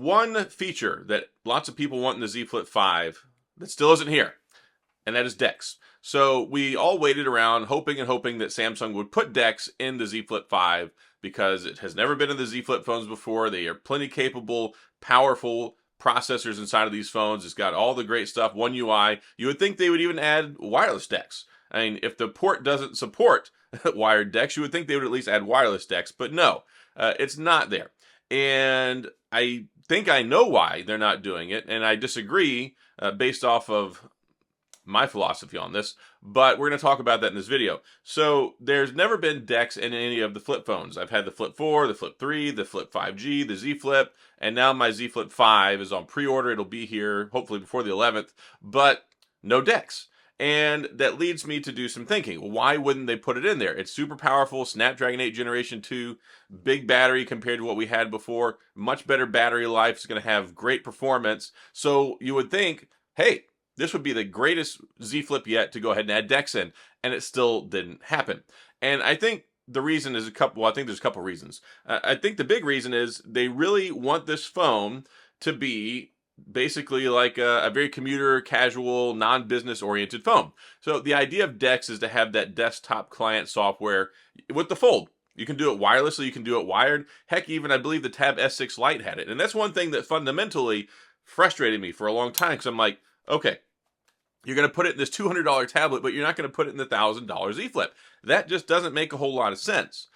one feature that lots of people want in the Z Flip 5 that still isn't here, and that is DeX. So we all waited around hoping and hoping that Samsung would put DeX in the Z Flip 5 because it has never been in the Z Flip phones before. They are plenty capable, powerful processors inside of these phones. It's got all the great stuff, One UI. You would think they would even add wireless DeX. I mean, if the port doesn't support wired DeX, you would think they would at least add wireless DeX, but no, it's not there. And I think I know why they're not doing it, and I disagree based off of my philosophy on this, but we're going to talk about that in this video. So there's never been DeX in any of the flip phones. I've had the Flip 4, the Flip 3, the Flip 5G, the Z Flip, and now my Z Flip 5 is on pre-order. It'll be here hopefully before the 11th, but no DeX. And that leads me to do some thinking. Why wouldn't they put it in there? It's super powerful, Snapdragon 8 Generation 2, big battery compared to what we had before, much better battery life, it's going to have great performance. So you would think, hey, this would be the greatest Z Flip yet to go ahead and add DeX in, and it still didn't happen. And I think the reason is I think there's a couple reasons. I think the big reason is they really want this phone to be basically like a very commuter, casual, non-business oriented phone. So the idea of DeX is to have that desktop client software with the Fold. You can do it wirelessly, you can do it wired. Heck, even I believe the Tab S6 Lite had it. And that's one thing that fundamentally frustrated me for a long time, because I'm like, okay, you're going to put it in this $200 tablet, but you're not going to put it in the $1,000 Z Flip. That just doesn't make a whole lot of sense.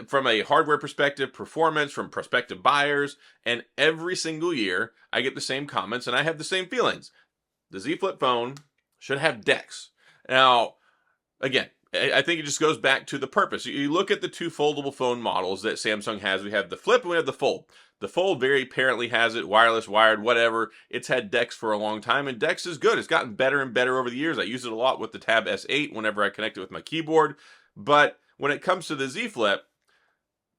From a hardware perspective, performance, from prospective buyers, and every single year I get the same comments and I have the same feelings. The Z Flip phone should have DeX. Now, again, I think it just goes back to the purpose. You look at the two foldable phone models that Samsung has. We have the Flip and we have the Fold. The Fold very apparently has it, wireless, wired, whatever. It's had DeX for a long time, and DeX is good. It's gotten better and better over the years. I use it a lot with the Tab S8 whenever I connect it with my keyboard. But when it comes to the Z Flip,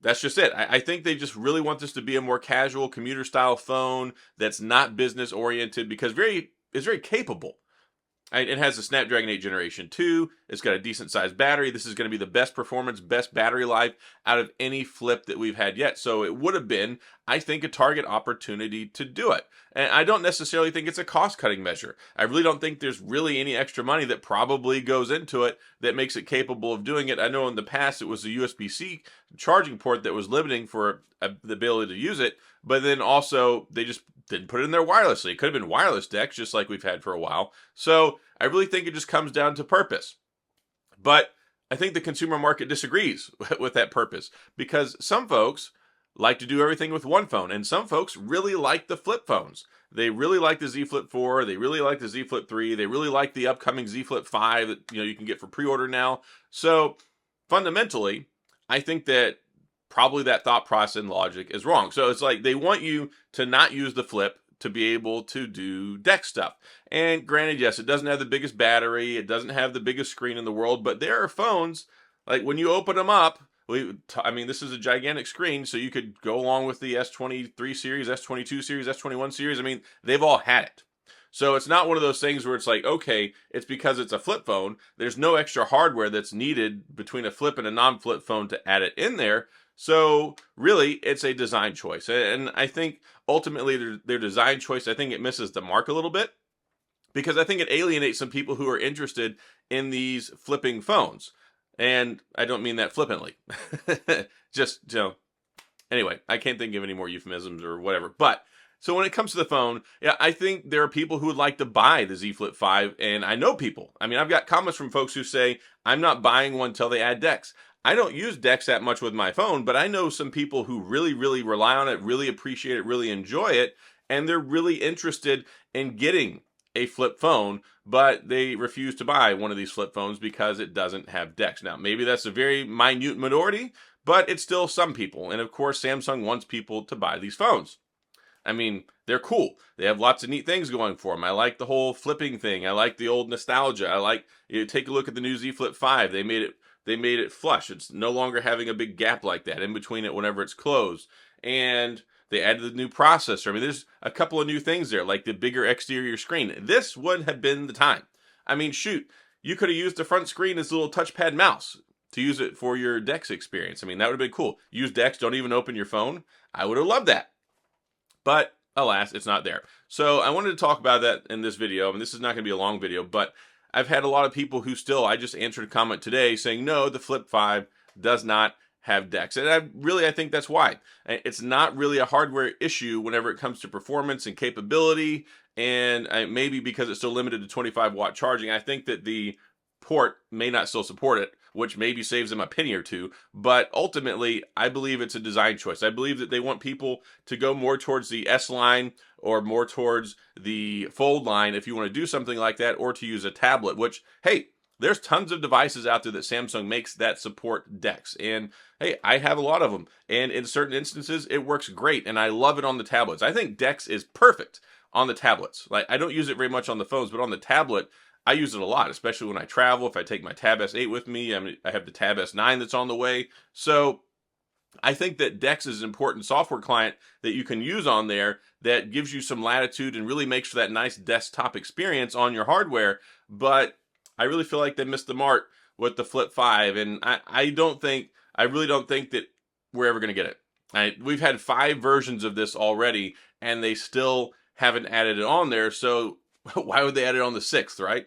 that's just it. I think they just really want this to be a more casual, commuter-style phone that's not business-oriented, because it's very capable. It has a Snapdragon 8 Generation 2. It's got a decent-sized battery. This is going to be the best performance, best battery life out of any Flip that we've had yet. So it would have been, I think, a target opportunity to do it. And I don't necessarily think it's a cost-cutting measure. I really don't think there's really any extra money that probably goes into it that makes it capable of doing it. I know in the past it was the USB-C charging port that was limiting for the ability to use it, but then also they just didn't put it in there wirelessly. It could have been wireless DeX, just like we've had for a while. So I really think it just comes down to purpose. But I think the consumer market disagrees with that purpose, because some folks like to do everything with one phone, and some folks really like the flip phones. They really like the Z Flip 4, they really like the Z Flip 3, they really like the upcoming Z Flip 5 that you can get for pre-order now. So fundamentally, I think that probably that thought process and logic is wrong. So it's like they want you to not use the Flip to be able to do DeX stuff. And granted, yes, it doesn't have the biggest battery, it doesn't have the biggest screen in the world, but there are phones, like when you open them up, this is a gigantic screen, so you could go along with the S23 series, S22 series, S21 series. I mean, they've all had it. So it's not one of those things where it's like, okay, it's because it's a flip phone. There's no extra hardware that's needed between a flip and a non-flip phone to add it in there. So really, it's a design choice. And I think ultimately their design choice, I think it misses the mark a little bit, because I think it alienates some people who are interested in these flipping phones. And I don't mean that flippantly. Just, anyway, I can't think of any more euphemisms or whatever. But so when it comes to the phone, yeah, I think there are people who would like to buy the Z Flip 5, and I know people. I mean, I've got comments from folks who say, I'm not buying one until they add DeX. I don't use DeX that much with my phone, but I know some people who really, really rely on it, really appreciate it, really enjoy it, and they're really interested in getting a flip phone, but they refuse to buy one of these flip phones because it doesn't have DeX. Now, maybe that's a very minute minority, but it's still some people. And of course, Samsung wants people to buy these phones. I mean, they're cool. They have lots of neat things going for them. I like the whole flipping thing. I like the old nostalgia. I like, take a look at the new Z Flip 5. They made it flush. It's no longer having a big gap like that in between it whenever it's closed. And they added the new processor. I mean, there's a couple of new things there, like the bigger exterior screen. This would have been the time. I mean, shoot, you could have used the front screen as a little touchpad mouse to use it for your DeX experience. I mean, that would have been cool. Use DeX, don't even open your phone. I would have loved that. But alas, it's not there. So I wanted to talk about that in this video, and this is not going to be a long video, but I've had a lot of people who still, I just answered a comment today saying, no, the Flip 5 does not have DeX. And I think that's why. It's not really a hardware issue whenever it comes to performance and capability, and maybe because it's still limited to 25-watt charging. I think that the port may not still support it, which maybe saves them a penny or two, but ultimately I believe it's a design choice. I believe that they want people to go more towards the S line or more towards the Fold line if you want to do something like that, or to use a tablet, which, hey, there's tons of devices out there that Samsung makes that support DeX, and hey, I have a lot of them, and in certain instances it works great, and I love it on the tablets. I think DeX is perfect on the tablets. Like, I don't use it very much on the phones, but on the tablet I use it a lot, especially when I travel. If I take my Tab S8 with me, I have the Tab S9 that's on the way. So I think that DeX is an important software client that you can use on there that gives you some latitude and really makes for that nice desktop experience on your hardware. But I really feel like they missed the mark with the Flip 5, and I really don't think that we're ever going to get it. We've had 5 versions of this already, and they still haven't added it on there. So why would they add it on the 6th, right?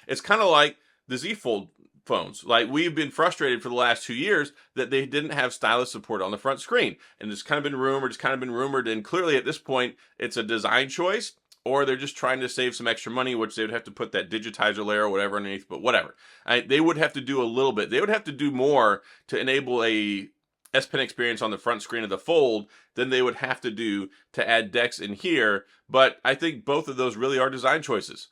It's kind of like the Z Fold phones. Like, we've been frustrated for the last 2 years that they didn't have stylus support on the front screen. And it's kind of been rumored, and clearly at this point, it's a design choice, or they're just trying to save some extra money, which they would have to put that digitizer layer or whatever underneath, but whatever. They would have to do a little bit. They would have to do more to enable a S Pen experience on the front screen of the Fold than they would have to do to add DeX in here. But I think both of those really are design choices.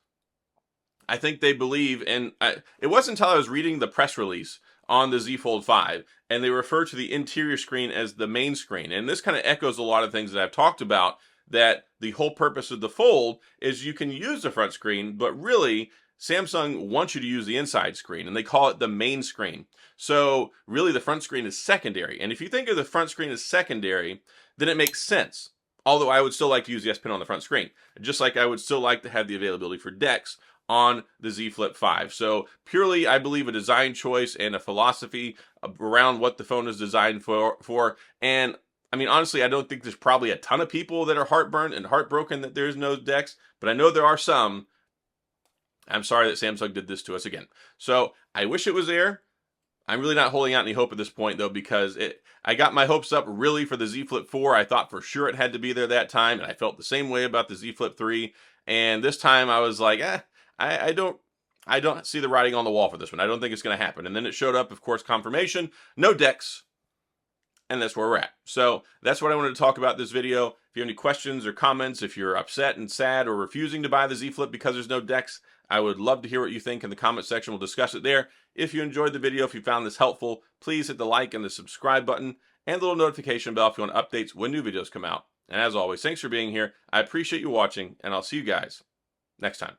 I think they believe, and it wasn't until I was reading the press release on the Z Fold 5, and they refer to the interior screen as the main screen. And this kind of echoes a lot of things that I've talked about, that the whole purpose of the Fold is you can use the front screen, but really Samsung wants you to use the inside screen, and they call it the main screen. So really the front screen is secondary. And if you think of the front screen as secondary, then it makes sense. Although I would still like to use the S Pen on the front screen, just like I would still like to have the availability for DeX on the Z Flip 5. So purely, I believe, a design choice and a philosophy around what the phone is designed for. And I mean, honestly, I don't think there's probably a ton of people that are heartburned and heartbroken that there's no DeX, but I know there are some. I'm sorry that Samsung did this to us again. So I wish it was there. I'm really not holding out any hope at this point, though, because I got my hopes up really for the Z Flip 4. I thought for sure it had to be there that time, and I felt the same way about the Z Flip 3. And this time I was like, I don't see the writing on the wall for this one. I don't think it's going to happen. And then it showed up, of course, confirmation, no DeX, and that's where we're at. So that's what I wanted to talk about this video. If you have any questions or comments, if you're upset and sad or refusing to buy the Z Flip because there's no DeX, I would love to hear what you think in the comment section. We'll discuss it there. If you enjoyed the video, if you found this helpful, please hit the like and the subscribe button and the little notification bell if you want updates when new videos come out. And as always, thanks for being here. I appreciate you watching, and I'll see you guys next time.